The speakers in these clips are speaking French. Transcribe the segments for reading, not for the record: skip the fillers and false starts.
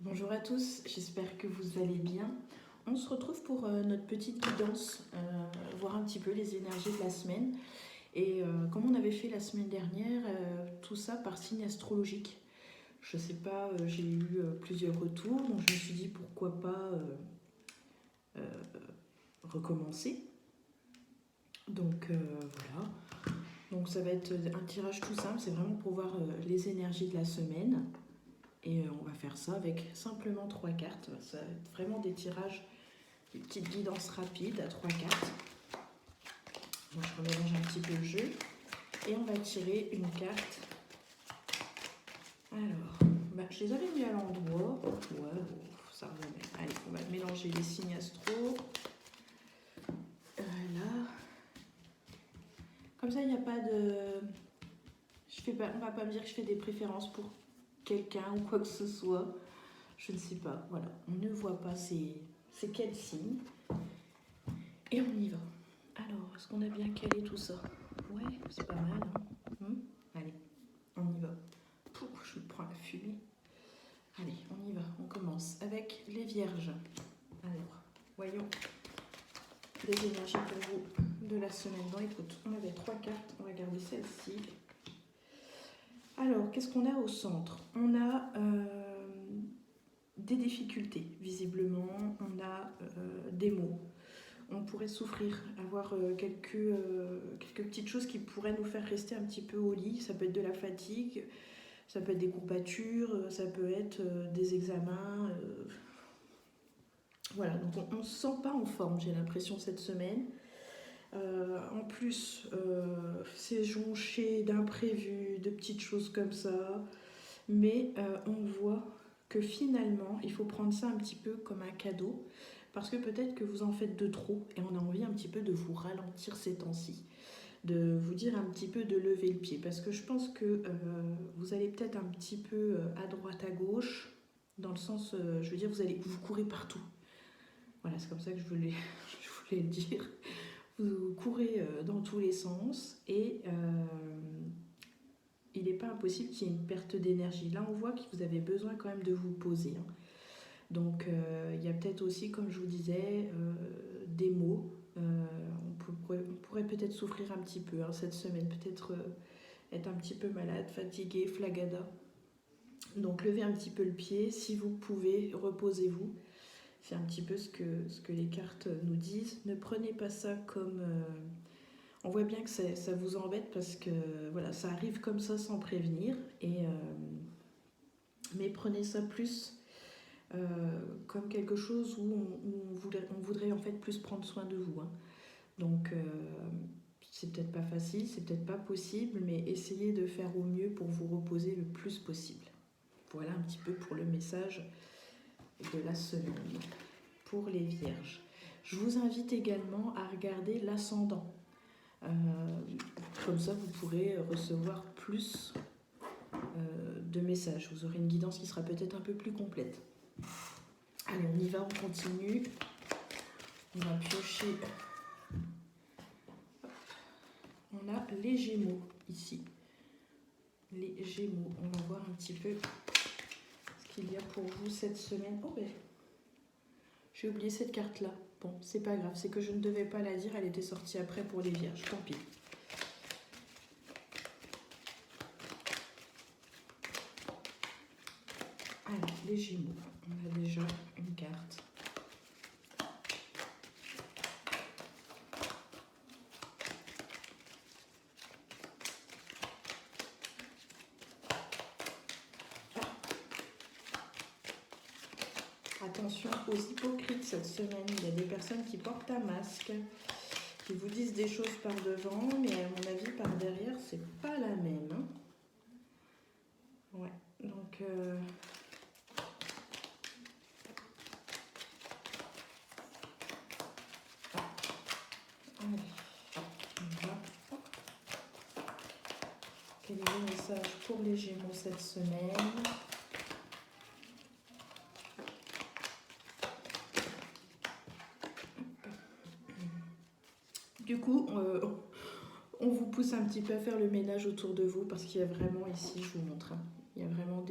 Bonjour à tous, j'espère que vous allez bien. On se retrouve pour notre petite guidance, voir un petit peu les énergies de la semaine. Et comme on avait fait la semaine dernière, tout ça par signe astrologique. Je sais pas, j'ai eu plusieurs retours, donc je me suis dit pourquoi pas euh, recommencer. Donc voilà. Donc ça va être un tirage tout simple, c'est vraiment pour voir les énergies de la semaine. Et on va faire ça avec simplement 3 cartes. Ça va être vraiment des tirages, des petites guidances rapides à 3 cartes. Donc je remélange un petit peu le jeu. Et on va tirer une carte. Alors, je les avais mis à l'endroit. Ouais, ça revenait. Allez, on va mélanger les signes astro. Voilà. Comme ça, il n'y a pas de... on va pas me dire que je fais des préférences pour quelqu'un ou quoi que ce soit. Je ne sais pas. Voilà, on ne voit pas c'est quel signe. Et on y va. Alors, est-ce qu'on a bien calé tout ça? Ouais, c'est pas mal. Hein. Allez, on y va. Pouf, je me prends la fumée. Allez, on y va. On commence avec les vierges. Alors, voyons les énergies pour vous de la semaine. Bon, écoute, on avait 3 cartes. On va garder celle-ci. Alors, qu'est-ce qu'on a au centre? On a des difficultés, visiblement. On a des mots. On pourrait souffrir, avoir quelques petites choses qui pourraient nous faire rester un petit peu au lit. Ça peut être de la fatigue, ça peut être des courbatures, ça peut être des examens. Voilà, donc on ne se sent pas en forme, j'ai l'impression, cette semaine. En plus, c'est jonché d'imprévus, de petites choses comme ça. Mais on voit que finalement, il faut prendre ça un petit peu comme un cadeau. Parce que peut-être que vous en faites de trop et on a envie un petit peu de vous ralentir ces temps-ci, de vous dire un petit peu de lever le pied. Parce que je pense que vous allez peut-être un petit peu à droite, à gauche, dans le sens, je veux dire, vous courez partout. Voilà, c'est comme ça que je voulais, je voulais le dire. Vous courez dans tous les sens et il n'est pas impossible qu'il y ait une perte d'énergie. Là, on voit que vous avez besoin quand même de vous poser. Hein. Donc il y a peut-être aussi, comme je vous disais, des maux. On pourrait peut-être souffrir un petit peu hein, cette semaine, peut-être être un petit peu malade, fatigué, flagada. Donc levez un petit peu le pied, si vous pouvez, reposez-vous. C'est un petit peu ce que les cartes nous disent. Ne prenez pas ça comme... on voit bien que ça vous embête parce que voilà, ça arrive comme ça sans prévenir. Mais prenez ça plus comme quelque chose où on voudrait en fait plus prendre soin de vous. Hein. Donc c'est peut-être pas facile, c'est peut-être pas possible, mais essayez de faire au mieux pour vous reposer le plus possible. Voilà un petit peu pour le message de la semaine pour les vierges. Je vous invite également à regarder l'ascendant. Comme ça, vous pourrez recevoir plus de messages. Vous aurez une guidance qui sera peut-être un peu plus complète. Allez, on y va, on continue. On va piocher. On a les Gémeaux ici. Les Gémeaux. On va voir un petit peu ce qu'il y a pour vous cette semaine. Oh ben, j'ai oublié cette carte-là. Bon, c'est pas grave, c'est que je ne devais pas la dire, elle était sortie après pour les vierges, tant pis. Alors, les Gémeaux. On a déjà une carte. Attention aux hypocrites cette semaine. Il y a des personnes qui portent un masque, qui vous disent des choses par devant, mais à mon avis, par derrière, c'est pas la même. Hein. Ouais, donc... Quel est le message pour les Gémeaux cette semaine? Du coup, on vous pousse un petit peu à faire le ménage autour de vous parce qu'il y a vraiment ici, je vous montre, hein, il y a vraiment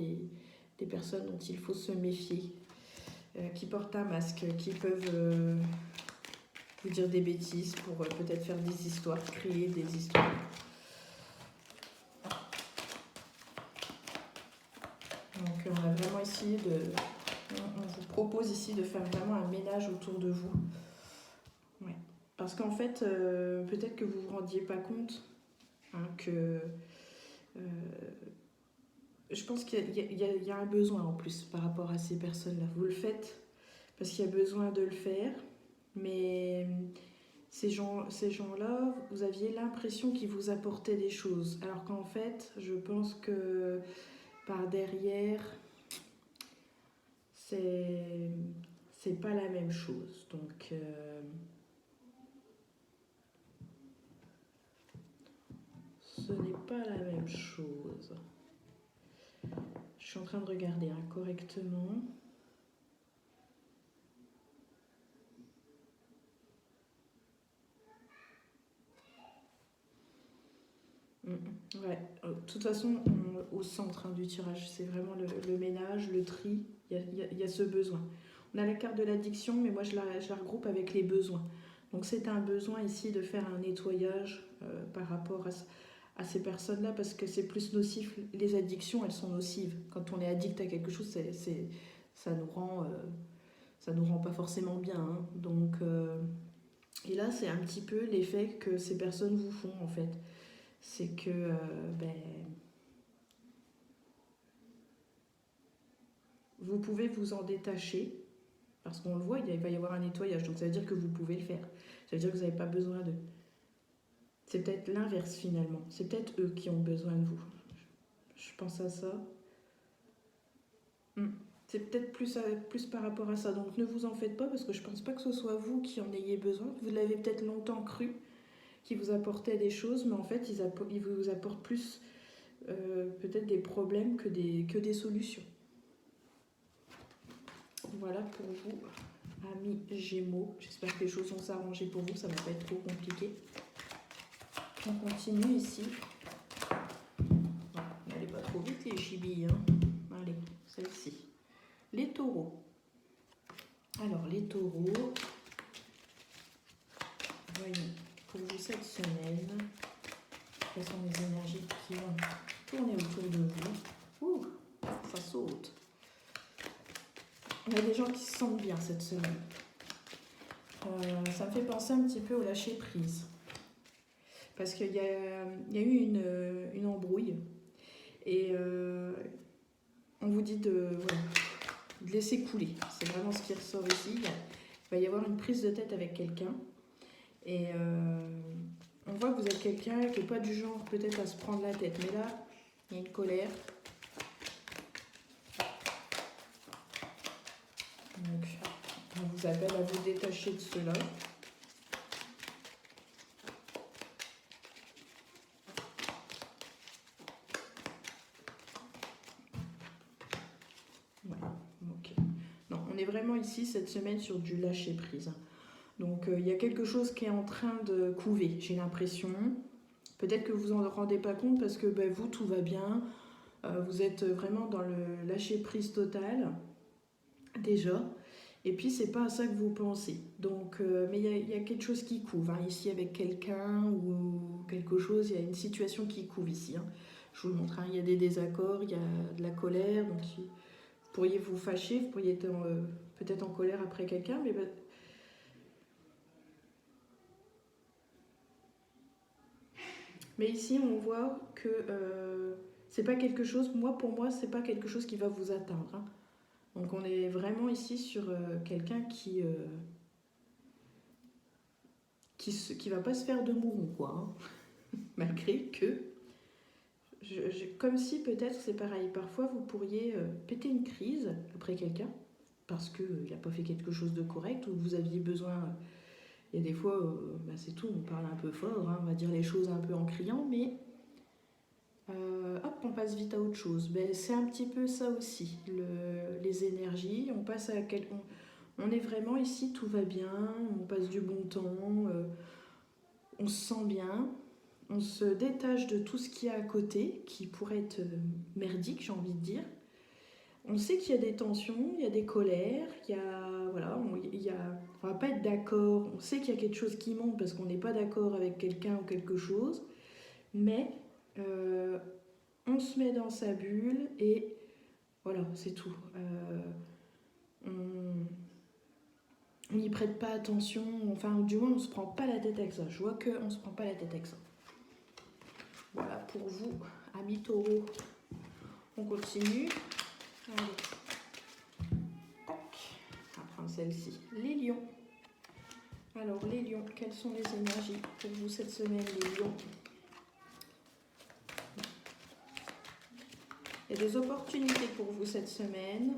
des personnes dont il faut se méfier, qui portent un masque, qui peuvent vous dire des bêtises pour peut-être faire des histoires, créer des histoires. Donc on a vraiment essayé on vous propose ici de faire vraiment un ménage autour de vous. Ouais. Parce qu'en fait, peut-être que vous ne vous rendiez pas compte que je pense qu'il y a un besoin en plus par rapport à ces personnes-là. Vous le faites parce qu'il y a besoin de le faire, mais ces gens-là, vous aviez l'impression qu'ils vous apportaient des choses. Alors qu'en fait, je pense que par derrière, c'est pas la même chose. Donc, ce n'est pas la même chose. Je suis en train de regarder correctement. Ouais, de toute façon, au centre du tirage, c'est vraiment le ménage, le tri, il y a ce besoin. On a la carte de l'addiction, mais moi je la regroupe avec les besoins. Donc c'est un besoin ici de faire un nettoyage par rapport à ces personnes-là, parce que c'est plus nocif. Les addictions, elles sont nocives. Quand on est addict à quelque chose, ça nous rend pas forcément bien. Hein. Donc, et là, c'est un petit peu l'effet que ces personnes vous font en fait. C'est que vous pouvez vous en détacher, parce qu'on le voit, il va y avoir un nettoyage, donc ça veut dire que vous pouvez le faire. Ça veut dire que vous n'avez pas besoin de... C'est peut-être l'inverse finalement, c'est peut-être eux qui ont besoin de vous. Je pense à ça. C'est peut-être plus par rapport à ça, donc ne vous en faites pas, parce que je pense pas que ce soit vous qui en ayez besoin. Vous l'avez peut-être longtemps cru, qui vous apportaient des choses, mais en fait ils vous apportent plus peut-être des problèmes que des solutions. Voilà pour vous, amis Gémeaux. J'espère que les choses vont s'arranger pour vous, ça ne va pas être trop compliqué. On continue ici. N'allez pas trop vite les chibilles. Allez, celle-ci. Les taureaux. Alors les taureaux, voyons, pour vous cette semaine, quelles sont les énergies qui vont tourner autour de vous. Ouh, ça saute. On a des gens qui se sentent bien cette semaine. Ça me fait penser un petit peu au lâcher prise. Parce qu'il y a eu une embrouille. Et on vous dit de laisser couler. C'est vraiment ce qui ressort ici. Il va y avoir une prise de tête avec quelqu'un. Et on voit que vous êtes quelqu'un qui n'est pas du genre peut-être à se prendre la tête. Mais là, il y a une colère. Donc, on vous appelle à vous détacher de cela. Voilà, ok. Non, on est vraiment ici cette semaine sur du lâcher prise. Donc, il y a quelque chose qui est en train de couver, j'ai l'impression. Peut-être que vous en rendez pas compte parce que vous, tout va bien. Vous êtes vraiment dans le lâcher prise total, déjà. Et puis, c'est pas à ça que vous pensez. Donc, mais il y a quelque chose qui couve ici avec quelqu'un ou quelque chose. Il y a une situation qui couve ici. Je vous le montre. Il y a des désaccords, il y a de la colère. Donc, vous pourriez vous fâcher, vous pourriez être peut-être en colère après quelqu'un, mais mais ici, on voit que c'est pas quelque chose, pour moi, c'est pas quelque chose qui va vous atteindre. Donc on est vraiment ici sur quelqu'un qui va pas se faire de mouron, quoi. Malgré que, comme si peut-être, c'est pareil, parfois vous pourriez péter une crise après quelqu'un, parce qu'il n'a pas fait quelque chose de correct, ou vous aviez besoin... Il y a des fois, c'est tout, on parle un peu fort, on va dire les choses un peu en criant, mais hop, on passe vite à autre chose. C'est un petit peu ça aussi, les énergies. On passe on est vraiment ici, tout va bien, on passe du bon temps, on se sent bien, on se détache de tout ce qu'il y a à côté, qui pourrait être merdique, j'ai envie de dire. On sait qu'il y a des tensions, il y a des colères, il y a, voilà, on va pas être d'accord, on sait qu'il y a quelque chose qui monte parce qu'on n'est pas d'accord avec quelqu'un ou quelque chose, mais on se met dans sa bulle et voilà, c'est tout. On n'y prête pas attention, enfin du moins on se prend pas la tête avec ça. Je vois qu'on se prend pas la tête avec ça. Voilà pour vous, amis taureaux. On continue. Allez. Tac. On va prendre celle-ci. Les lions. Alors les lions, quelles sont les énergies pour vous cette semaine, les lions? Il y a des opportunités pour vous cette semaine.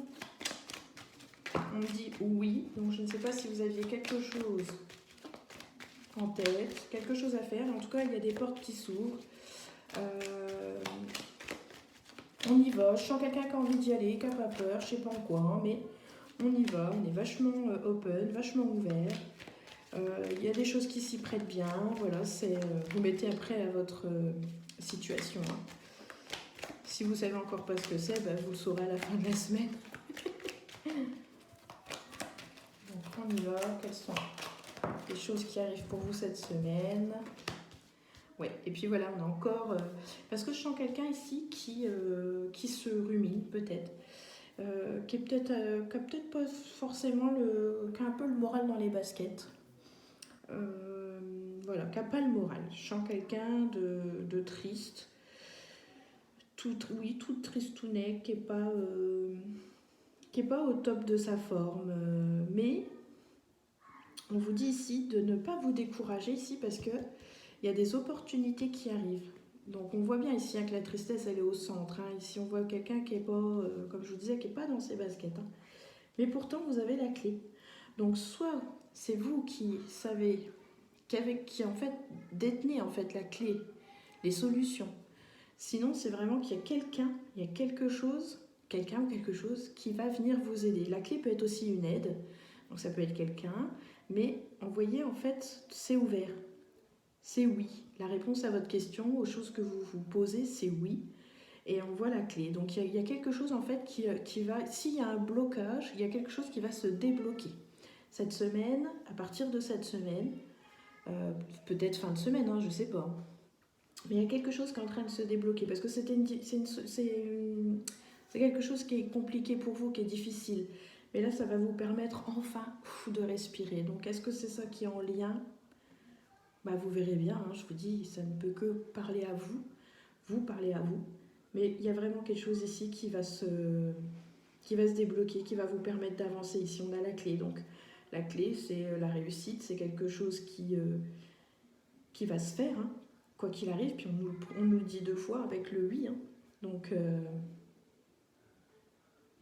On me dit oui, donc je ne sais pas si vous aviez quelque chose en tête, quelque chose à faire. En tout cas, il y a des portes qui s'ouvrent. On y va. Je sens quelqu'un qui a envie d'y aller, qui n'a pas peur, je ne sais pas en quoi, hein, mais on y va. On est vachement open, vachement ouvert. Il y a des choses qui s'y prêtent bien. Voilà, vous mettez après à votre situation. Hein. Si vous savez encore pas ce que c'est, vous le saurez à la fin de la semaine. Donc on y va. Quelles sont les choses qui arrivent pour vous cette semaine? Ouais, et puis voilà, on a encore... parce que je sens quelqu'un ici qui se rumine, peut-être. Qui a peut-être pas forcément qui a un peu le moral dans les baskets. Voilà, qui n'a pas le moral. Je sens quelqu'un de triste. Tout tristounet, qui n'est pas au top de sa forme. Mais on vous dit ici de ne pas vous décourager ici parce que il y a des opportunités qui arrivent. Donc on voit bien ici hein, que la tristesse elle est au centre. Hein. Ici on voit quelqu'un qui n'est pas, comme je vous disais, qui n'est pas dans ses baskets. Hein. Mais pourtant vous avez la clé. Donc soit c'est vous qui savez, qui en fait détenez en fait la clé, les solutions. Sinon c'est vraiment qu'il y a quelqu'un, il y a quelque chose qui va venir vous aider. La clé peut être aussi une aide, donc ça peut être quelqu'un, mais vous voyez en fait c'est ouvert. C'est oui. La réponse à votre question, aux choses que vous vous posez, c'est oui. Et on voit la clé. Donc il y a quelque chose en fait qui va, s'il y a un blocage, il y a quelque chose qui va se débloquer. Cette semaine, à partir de cette semaine, peut-être fin de semaine, hein, je ne sais pas. Mais il y a quelque chose qui est en train de se débloquer parce que c'est quelque chose qui est compliqué pour vous, qui est difficile. Mais là, ça va vous permettre enfin de respirer. Donc est-ce que c'est ça qui est en lien ? Vous verrez bien, hein, je vous dis, ça ne peut que parler à vous, vous parler à vous. Mais il y a vraiment quelque chose ici qui va se débloquer, qui va vous permettre d'avancer. Ici, on a la clé. Donc, la clé, c'est la réussite, c'est quelque chose qui va se faire, hein, quoi qu'il arrive. Puis on nous le dit 2 fois avec le oui. Hein. Donc,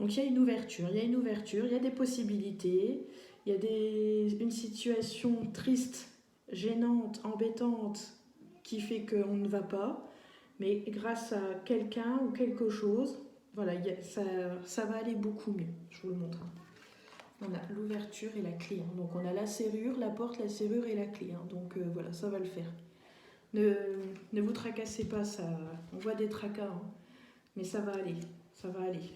il y a une ouverture, il y a des possibilités, il y a une situation triste, gênante, embêtante, qui fait qu'on ne va pas, mais grâce à quelqu'un ou quelque chose, voilà, ça va aller beaucoup mieux. Je vous le montre. On a l'ouverture et la clé. Hein. Donc on a la serrure, la porte, la serrure et la clé. Hein. Donc voilà, ça va le faire. Ne vous tracassez pas, on voit des tracas, hein. Mais ça va aller, ça va aller.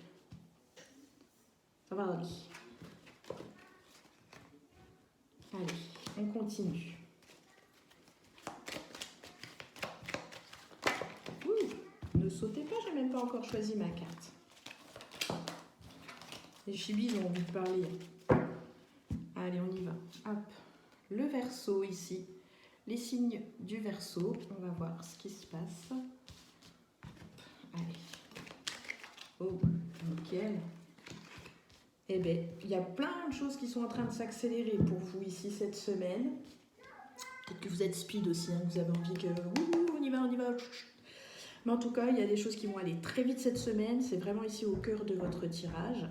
Ça va aller. Allez, on continue. Ne sautez pas, j'ai même pas encore choisi ma carte. Les chibis ont envie de parler. Allez, on y va. Hop. Le Verseau ici. Les signes du Verseau. On va voir ce qui se passe. Allez. Oh, nickel. Eh bien, il y a plein de choses qui sont en train de s'accélérer pour vous ici cette semaine. Peut-être que vous êtes speed aussi, hein, vous avez envie que... on y va. Mais en tout cas, il y a des choses qui vont aller très vite cette semaine. C'est vraiment ici au cœur de votre tirage.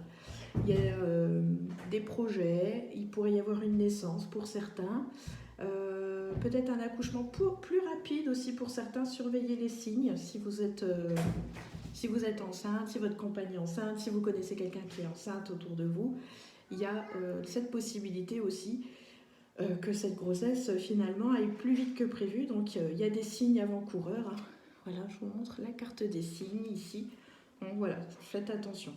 Il y a des projets, il pourrait y avoir une naissance pour certains. Peut-être un accouchement plus rapide aussi pour certains. Surveillez les signes si vous êtes enceinte, si votre compagne est enceinte, si vous connaissez quelqu'un qui est enceinte autour de vous. Il y a cette possibilité aussi que cette grossesse finalement aille plus vite que prévu. Donc il y a des signes avant-coureurs. Hein. Voilà, je vous montre la carte des signes ici. Donc voilà, faites attention.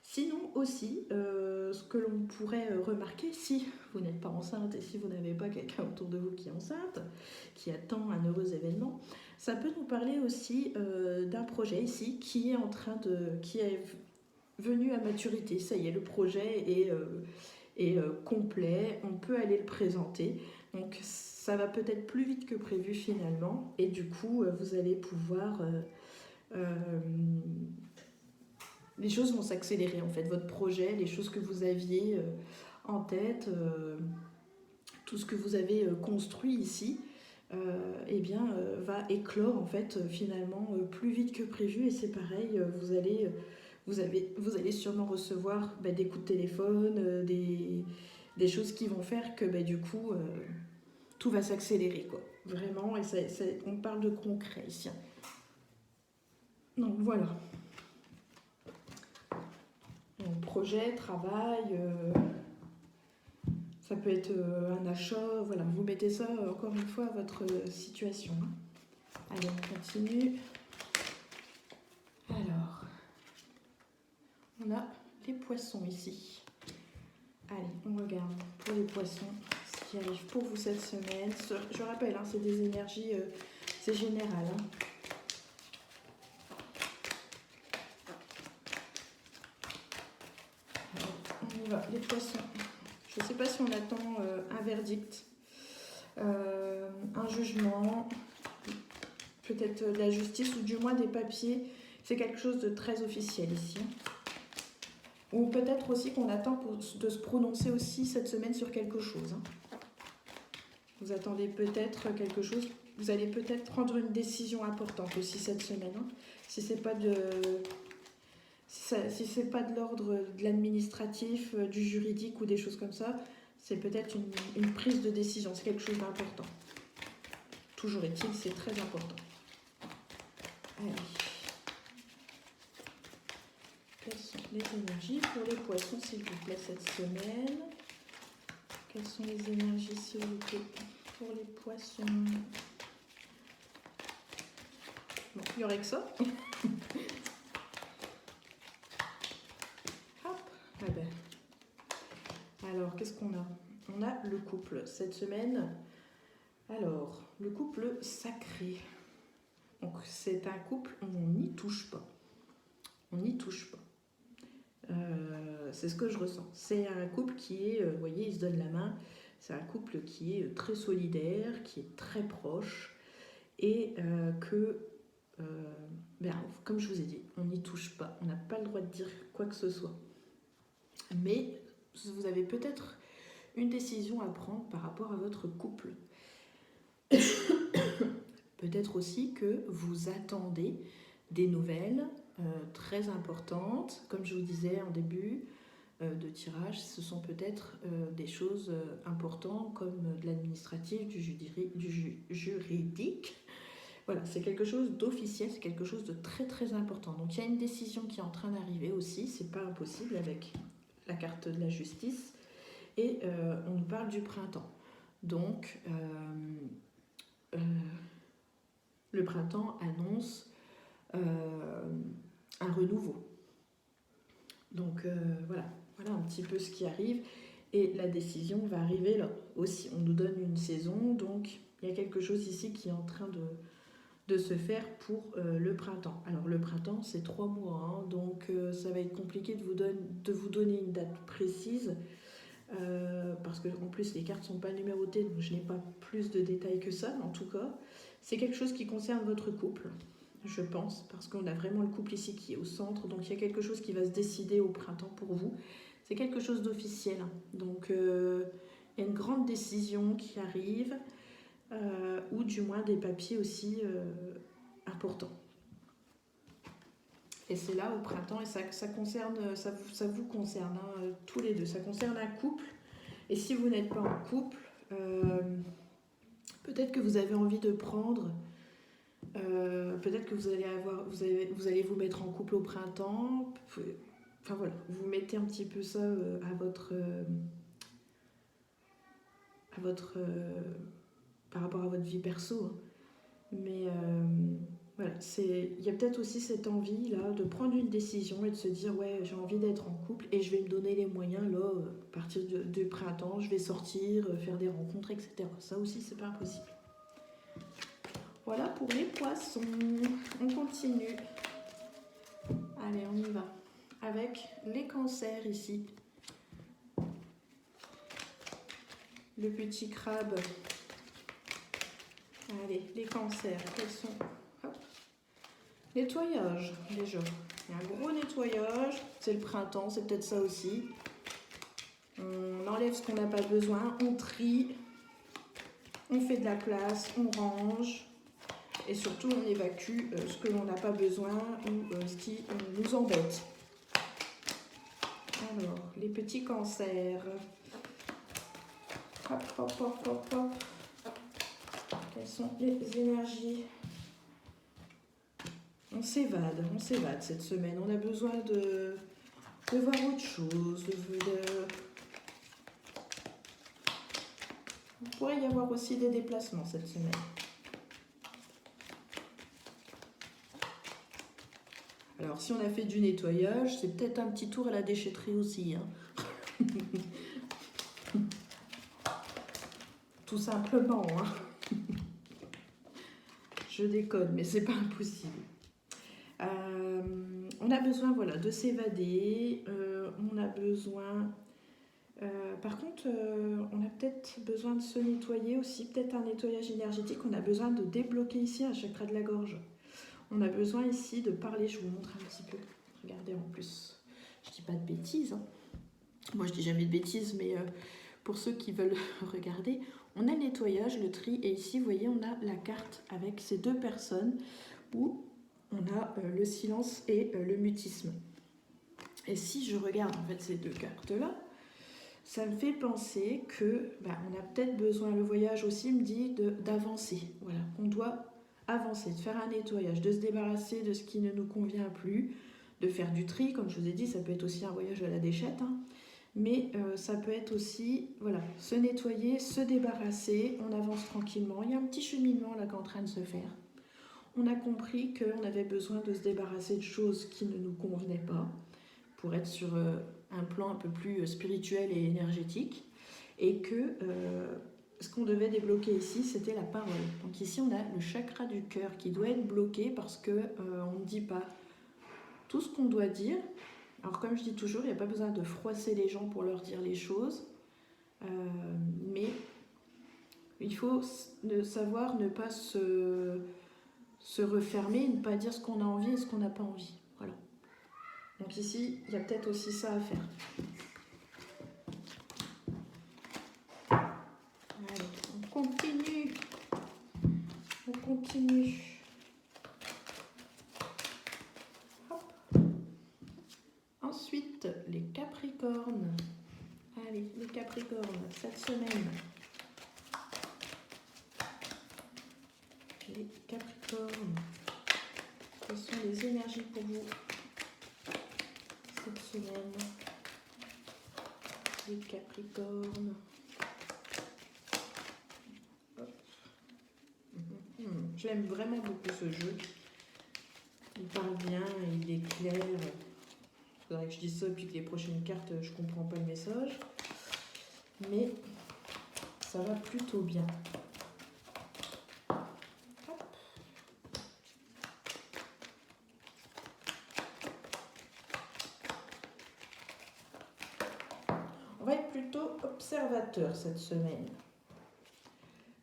Sinon aussi, ce que l'on pourrait remarquer, si vous n'êtes pas enceinte et si vous n'avez pas quelqu'un autour de vous qui est enceinte, qui attend un heureux événement, ça peut nous parler aussi d'un projet ici qui est venu à maturité. Ça y est, le projet est complet, on peut aller le présenter. Donc ça va peut-être plus vite que prévu finalement, et du coup vous allez pouvoir les choses vont s'accélérer en fait, votre projet, les choses que vous aviez en tête, tout ce que vous avez construit ici, va éclore en fait finalement plus vite que prévu, et c'est pareil, vous allez sûrement recevoir des coups de téléphone, des choses qui vont faire que du coup tout va s'accélérer quoi, vraiment, et on parle de concret ici. Donc voilà. Donc, projet, travail, ça peut être un achat, voilà, vous mettez ça encore une fois à votre situation. Allez, on continue. Alors, on a les poissons ici. Allez, on regarde pour les poissons ce qui arrive pour vous cette semaine. Je rappelle, c'est des énergies, c'est général. Alors, on y va, les poissons. Je ne sais pas si on attend un verdict, un jugement, peut-être de la justice ou du moins des papiers. C'est quelque chose de très officiel ici. Ou peut-être aussi qu'on attend de se prononcer aussi cette semaine sur quelque chose. Vous attendez peut-être quelque chose. Vous allez peut-être prendre une décision importante aussi cette semaine. Si c'est pas de... Si c'est pas de l'ordre de l'administratif, du juridique ou des choses comme ça, c'est peut-être une prise de décision, c'est quelque chose d'important. Toujours est-il, c'est très important. Allez. Quelles sont les énergies pour les poissons, s'il vous plaît, cette semaine? Quelles sont les énergies, s'il vous plaît, pour les poissons? Bon, il n'y aurait que ça. Alors, qu'est-ce qu'on a? On a le couple cette semaine. Alors, le couple sacré. Donc, c'est un couple où on n'y touche pas. On n'y touche pas. C'est ce que je ressens. C'est un couple qui est, vous voyez, il se donne la main. C'est un couple qui est très solidaire, qui est très proche et comme je vous ai dit, on n'y touche pas. On n'a pas le droit de dire quoi que ce soit. Mais vous avez peut-être une décision à prendre par rapport à votre couple. Peut-être aussi que vous attendez des nouvelles très importantes. Comme je vous disais en début de tirage, ce sont peut-être des choses importantes comme de l'administratif, du juridique. Voilà, c'est quelque chose d'officiel, c'est quelque chose de très très important. Donc il y a une décision qui est en train d'arriver aussi, c'est pas impossible avec la carte de la justice. Et on nous parle du printemps. Donc, le printemps annonce un renouveau. Donc, voilà un petit peu ce qui arrive. Et la décision va arriver là aussi. On nous donne une saison, donc il y a quelque chose ici qui est en train de se faire pour le printemps. Alors, le printemps, c'est 3 mois, donc ça va être compliqué de vous donner une date précise. Parce qu'en plus les cartes ne sont pas numérotées, donc je n'ai pas plus de détails que ça, mais en tout cas c'est quelque chose qui concerne votre couple, je pense, parce qu'on a vraiment le couple ici qui est au centre, donc il y a quelque chose qui va se décider au printemps pour vous. C'est quelque chose d'officiel, donc il y a une grande décision qui arrive, ou du moins des papiers aussi importants. Et c'est là au printemps, et ça vous concerne, tous les deux. Ça concerne un couple. Et si vous n'êtes pas en couple, peut-être que vous avez envie de prendre, peut-être que vous allez vous mettre en couple au printemps. Enfin voilà, vous mettez un petit peu ça par rapport à votre vie perso. Mais Voilà, il y a peut-être aussi cette envie là de prendre une décision et de se dire ouais, j'ai envie d'être en couple et je vais me donner les moyens là, à partir du printemps, je vais sortir, faire des rencontres, etc. Ça aussi, c'est pas impossible. Voilà pour les poissons. On continue. Allez, on y va. Avec les cancers ici. Le petit crabe. Allez, les cancers, quels sont... Hop. Nettoyage, déjà. Il y a un gros nettoyage. C'est le printemps, c'est peut-être ça aussi. On enlève ce qu'on n'a pas besoin, on trie, on fait de la place, on range. Et surtout, on évacue ce que l'on n'a pas besoin ou ce qui nous embête. Alors, les petits cancers. Hop, hop, hop, hop, hop. Quelles sont les énergies? On s'évade cette semaine. On a besoin de voir autre chose. Il pourrait y avoir aussi des déplacements cette semaine. Alors, si on a fait du nettoyage, c'est peut-être un petit tour à la déchetterie aussi. Hein. Tout simplement. Hein. Je déconne, mais c'est pas impossible. On a besoin voilà, de s'évader. On a besoin... par contre, on a peut-être besoin de se nettoyer aussi. Peut-être un nettoyage énergétique. On a besoin de débloquer ici un chakra de la gorge. On a besoin ici de parler, je vous montre un petit peu. Regardez en plus, je dis pas de bêtises. Hein. Moi je dis jamais de bêtises, mais pour ceux qui veulent regarder, on a le nettoyage, le tri, et ici vous voyez on a la carte avec ces deux personnes où on a le silence et le mutisme. Et si je regarde en fait ces deux cartes-là, ça me fait penser que on a peut-être besoin, le voyage aussi me dit d'avancer. Voilà, on doit avancer, de faire un nettoyage, de se débarrasser de ce qui ne nous convient plus, de faire du tri, comme je vous ai dit, ça peut être aussi un voyage à la déchette, hein, mais ça peut être aussi, voilà, se nettoyer, se débarrasser, on avance tranquillement, il y a un petit cheminement là qui est en train de se faire. On a compris qu'on avait besoin de se débarrasser de choses qui ne nous convenaient pas, pour être sur un plan un peu plus spirituel et énergétique, et que... ce qu'on devait débloquer ici, c'était la parole. Donc ici, on a le chakra du cœur qui doit être bloqué parce qu'on ne dit pas tout ce qu'on doit dire. Alors comme je dis toujours, il n'y a pas besoin de froisser les gens pour leur dire les choses. Mais il faut savoir ne pas se refermer, ne pas dire ce qu'on a envie et ce qu'on n'a pas envie. Voilà. Donc ici, il y a peut-être aussi ça à faire. On continue. Hop. Ensuite, les Capricornes. Allez, les Capricornes, cette semaine. Les Capricornes. Quelles sont les énergies pour vous cette semaine? Les Capricornes. J'aime vraiment beaucoup ce jeu. Il parle bien, il est clair. Il faudrait que je dise ça, puis que les prochaines cartes, je comprends pas le message. Mais ça va plutôt bien. Hop. On va être plutôt observateur cette semaine.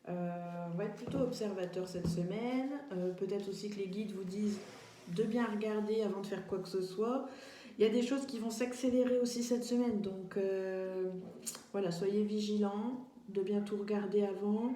On va être plutôt observateur cette semaine. Peut-être aussi que les guides vous disent de bien regarder avant de faire quoi que ce soit. Il y a des choses qui vont s'accélérer aussi cette semaine. Donc voilà, soyez vigilants, de bien tout regarder avant.